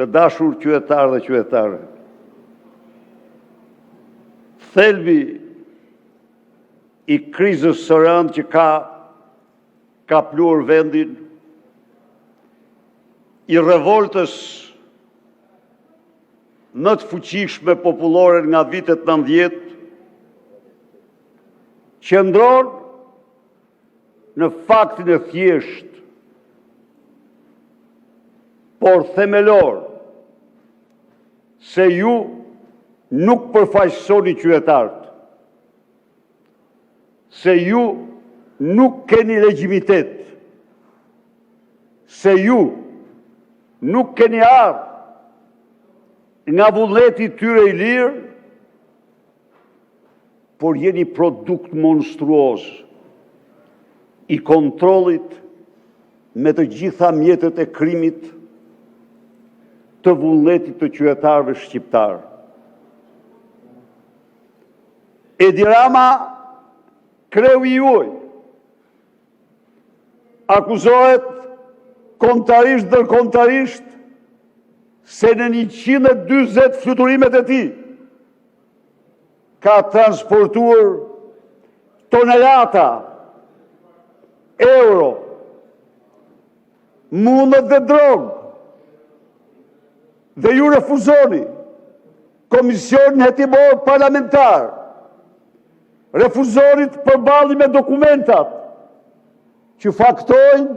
Të dashur qytetarë dhe qytetare, thelbi i krizës së rëndë që ka pluar vendin, i revoltës më të fuqishme popullore nga vitet 90, qëndron në faktin e thjesht, por themelor, se ju nuk përfaqësoni qytetarët, se ju nuk keni legjitimitet, se ju nuk keni ardhur nga vullneti tyre i lirë, por jeni produkt monstruoz i kontrollit me të gjitha mjetet e krimit të vullnetit të qytetarëve shqiptarë. Edi Rama, kreu i juaj, akuzohet kontarisht dërkontarisht se në 140 fluturimet e tij ka transportuar tonelata euro, mundet dhe drogë, dhe ju refuzoni Komisionin Hetimor Parlamentar, refuzoni të përballni me dokumentat që faktojnë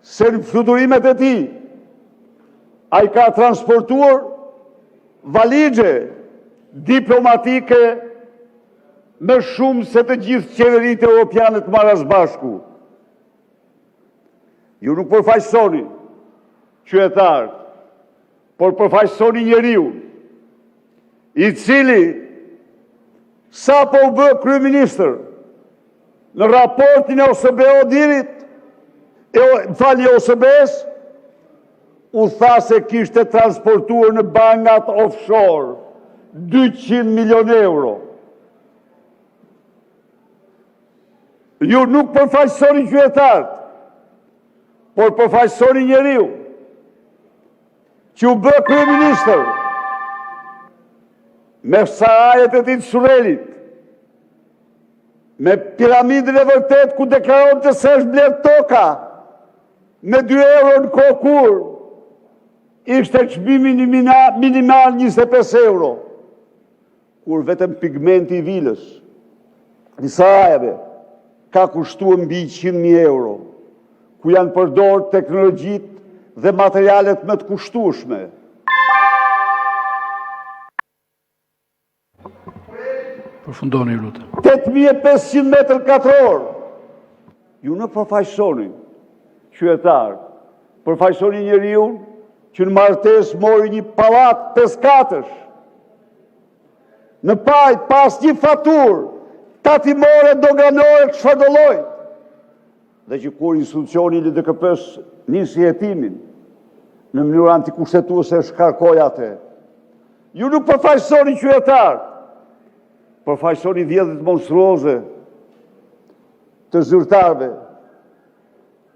se në fluturimet e tij ai ka transportuar valixhe diplomatike më shumë se të gjithë qeveritë europiane të marrë së bashku. Ju nuk përfaqësoni qytetarët, por përfaqësoni njeriu i cili sa po u bë kryeministër në raportin e OSBE-dirit, OSBE-s, u tha se kishte transportuar në bankat offshore 200 milion euro. Ju nuk përfaqësoni qytetarët, por përfaqësoni njeriu që u bë kryeministër me sarajet e tij të Surrelit, me piramidën e vërtet ku deklaron të se është bler toka me 2 euro në kohë kur ishte çmimi minimal 25 euro, kur vetëm pigmenti i vilës në Sarajeve ka kushtuar mbi 100.000 euro, ku janë përdorur teknologjitë dhe materialet më të kushtueshme. Përfundoni, lutem. 8.500 metër katror. Ju nuk përfaqësoni qytetar, përfaqësoni njeriu që në martesë mori një pallat 5 katësh. Në Pajt pas një faturë tatimore doganore çfarë do lloj. Dhe që kur institucioni i LDKP-s nisi hetimin në mënyrë antikushtetuese shkarkoi atë. Ju nuk përfaqësoni qytetar, përfaqësoni vjedhjet monstruoze të zyrtarëve,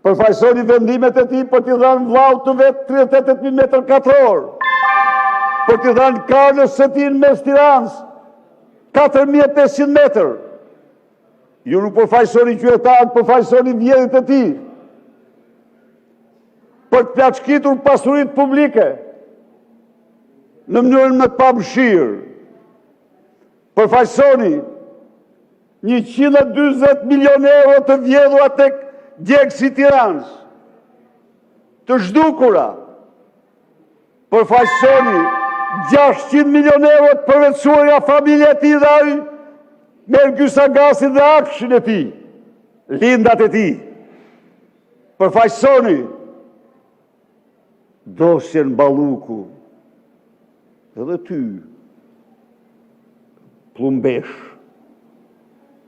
përfaqësoni vendimet e tij për t'i dhënë vllaut të vet 38.000 metër katror, për t'i dhënë Carlos Setin mes Tiranës 4.500 metër. Ju nuk përfaqësoni qytetarët, përfaqësoni vjedhjet e tij për të plaçkitur pasuritë publike në mënyrën më të pamëshirë. Përfaqësoni 140 milion euro të vjedhura tek djegësi i Tiranës, të zhdukura. Përfaqësoni 600 milion euro të përvetësuar nga familja e tij dhe ai me Gysa-Gasin dhe akshin e tij, lindat e tij. Përfaqësoni dosjen Balluku, edhe ty, Plumbesh,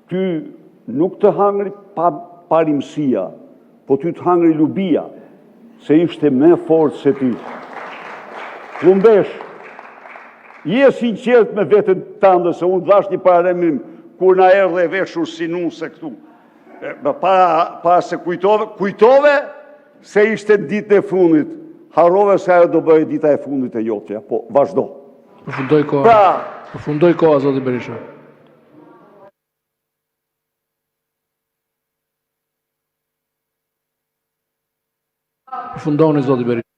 ty nuk të hangri parimësia, po ty të hangri lubia, se ishte me fortë se ti. Plumbesh, je sinqert me veten tënde, se unë dhash një paralemrim kur na erdhe e veshur si nuse këtu. Para se kujtove se ishte ditën e fundit. harrove se ajo do bëjë dita e fundit e jotja, po vazhdo. Përfundoj koha. Pra, Përfundoj koha, zoti Berisha. Përfundoni, zoti Berisha.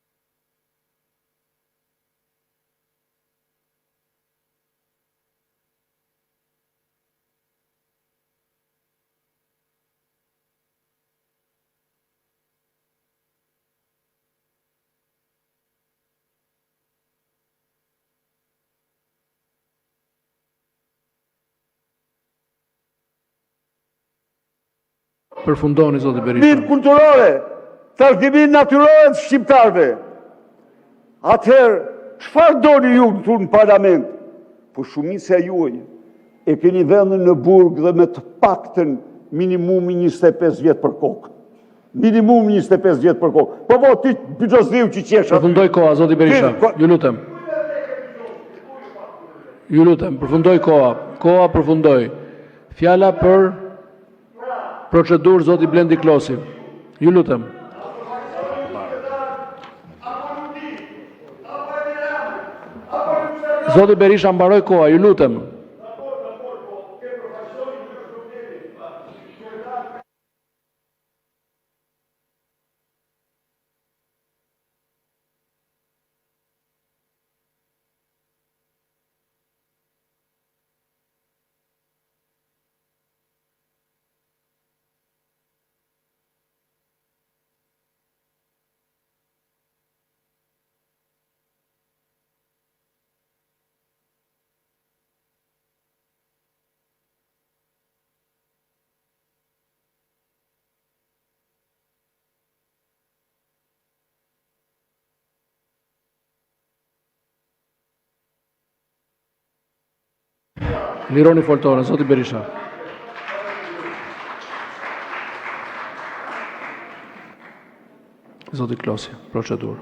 Përfundoni, zoti Berisha. mirë kulturore, trashëgiminë natyrore të shqiptarëve. Atëherë, çfarë doni ju këtu në parlament? Po shumica juaj e keni vendin në burg dhe me të paktën minimumi 25 vjet për kokë. Minimum 25 vjet për kokë. Po ti Byxhosliu që qesha. Përfundoj koha, zoti Berisha. Ju lutem. Ju lutem, përfundoj koha. Koha përfundoj. Fjala për procedurë, zoti Blendi Klosi. Ju lutem. Zoti Berisha, mbaroj koha, ju lutem. Lironi foltore, zoti Berisha. Zoti Klosi, procedurë.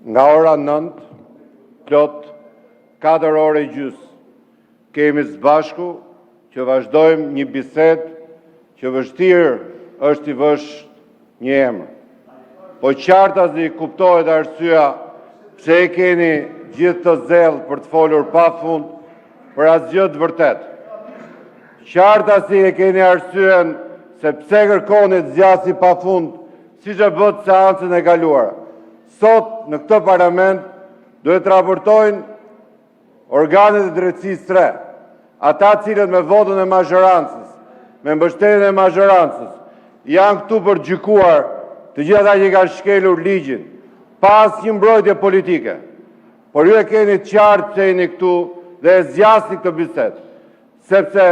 Nga ora 9, plot 4 ore gjys, kemi së bashku që vazhdojmë një bisedë që vështirë është i vësh një emër. Po qartazi kuptohet arsyeja pse e keni gjithë të zellë për të folur pa fund për asgjë të vërtet. Qartazi e keni arsyen se pse kërkoni të zgjasi pa fund, siç e bët seancën e kaluar. Sot në këtë parlament duhet të raportojnë organet e drejtësisë 3, ata cilët me votën e mazhorancës, me mbështetjen e mazhorancës, janë këtu për të gjykuar të gjithë ata që kanë shkelur ligjin, pa asnjë mbrojtje politike. Por ju e keni qartë që jeni këtu dhe e zgjasni këtë bisedë, sepse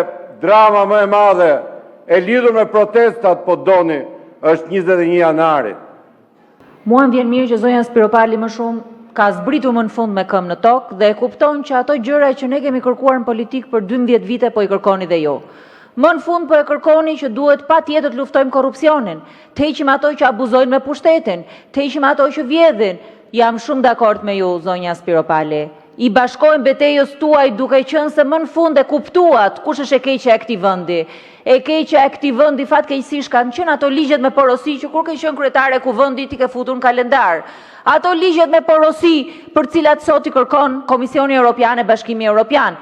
drama më e madhe e lidhur me protestat po doni është 21 janari. Mua më vjen mirë që zonja Spiropali më shumë ka zbritur më në fund me këmbë në tokë dhe e kupton që ato gjëra që ne kemi kërkuar në politikë për 12 vite po i kërkoni dhe ju. Më në fund po e kërkoni që duhet patjetër të luftojmë korrupsionin, të heqim ato që abuzojnë me pushtetin, të heqim ato që vjedhin. Jam shumë dakord me ju, zonja Spiropali. I bashkojmë betejës tuaj duke qenë se më në fund e kuptuat kush është e keqja e këtij vendi. E keqja e këtij vendi fatkeqësisht kanë qenë ato ligjet me porosi që kur ke qenë kryetare e kuvendit i ke futur në kalendar. Ato ligjet me porosi për cilat sot i kërkon Komisioni Evropian e Bashkimi Evropian.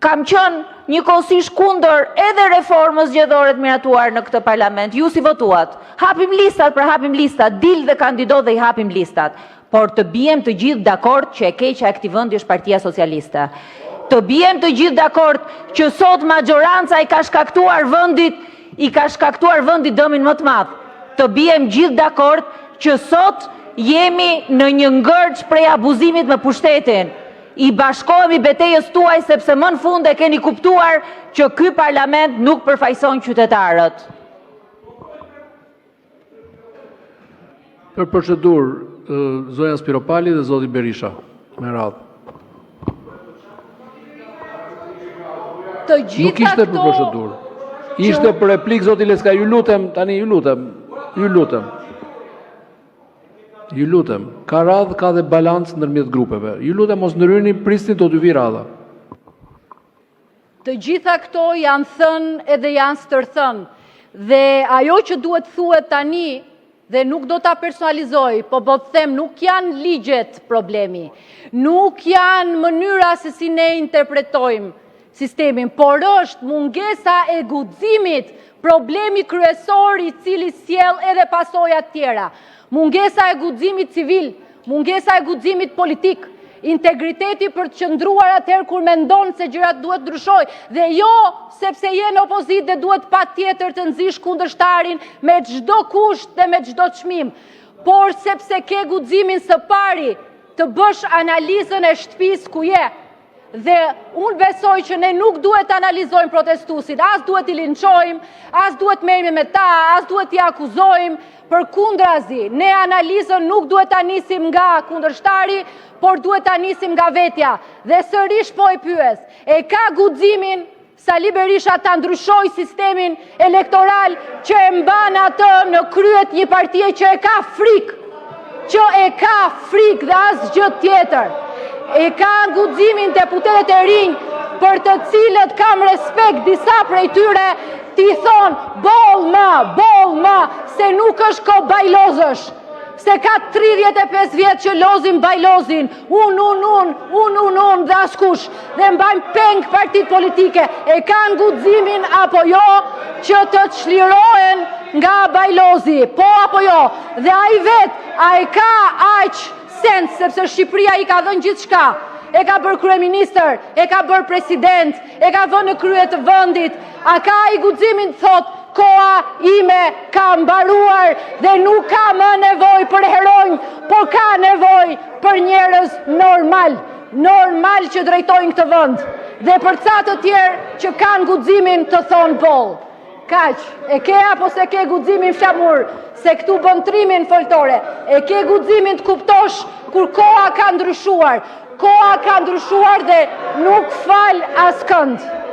Kam qenë njëkohësisht kundër edhe reformës zgjedhore të miratuar në këtë parlament. Ju si votuat? Hapim listat për hapim listat, dil dhe kandido dhe i hapim listat. Por të bijem të gjithë dakord që e keqja e këtij vendi është Partia Socialiste. Të bijem të gjithë dakord që sot majoranca i ka shkaktuar vendit dëmin më të madh. Të bijem gjithë dakord që sot jemi në një ngërç prej abuzimit me pushtetin. I bashkohemi betejës tuaj sepse më në fund e keni kuptuar që ky parlament nuk përfaqëson qytetarët. Për procedurë, zonja Spiropali dhe zoti Berisha, me radhë. Nuk ishte për procedurë. Ishte për replikë, zoti Leska, ju lutem, tani ju lutem. Ju lutem, ka radhë, ka dhe balancë ndërmjet grupeve. Ju lutem, mos ndryni, prisni të dy vi radha. Të gjitha këto janë thënë edhe janë stërthënë. Dhe ajo që duhet thuhet tani dhe nuk do ta personalizoj, po të them nuk janë ligjet problemi, nuk janë mënyra se si ne interpretojmë sistemin, por është mungesa e guximit problemi kryesor I cili sjell edhe pasojat tjera. Mungesa e guximit civil, mungesa e guximit politik, integriteti për të qëndruar atëherë kur mendon se gjërat duhet ndryshoj, dhe jo sepse je në opozit dhe duhet patjetër të nxish kundërshtarin me çdo kusht dhe me çdo çmim, por sepse ke guximin së pari të bësh analizën e shtëpisë ku je. Dhe unë besoj që ne nuk duhet analizojmë protestuesit, as duhet I linçojmë, as duhet merremi me ta, as duhet I akuzojmë, përkundrazi, ne analizën nuk duhet ta nisim nga kundërshtari, por duhet ta nisim nga vetja. Dhe sërish po e pyes, e ka guximin Sali Berisha ta ndryshoj sistemin elektoral që e mban atë në kryet një partie që e ka frikë, dhe asgjë tjetër. E ka guximin deputetët e rinj për të cilët kam respekt disa prej tyre t'i thonë bol ma, se nuk është ko bajlozësh, se ka 35 vjetë që lozim bajlozin, unë dhe askush, dhe mbajmë peng partit politike, e kanë guximin apo jo që të çlirohen nga bajlozi, po apo jo, dhe a I vetë, a e ka aq sens, sepse Shqipëria I ka dhënë gjithçka, e ka bërë kryeministër, e ka bërë president, e ka vënë në krye të vendit, a ka I guximin thot, koha ime ka mbaruar dhe nuk ka më nevojë për heronj, por ka nevojë për njerëz normal që drejtojnë këtë vend, dhe për ca të tjerë që kanë guximin të thonë boll. Kaq, e ke apo se ke guximin flamur, se këtu bën trimin foltore, e ke guximin të kuptosh kur koha ka ndryshuar dhe nuk fal askënd.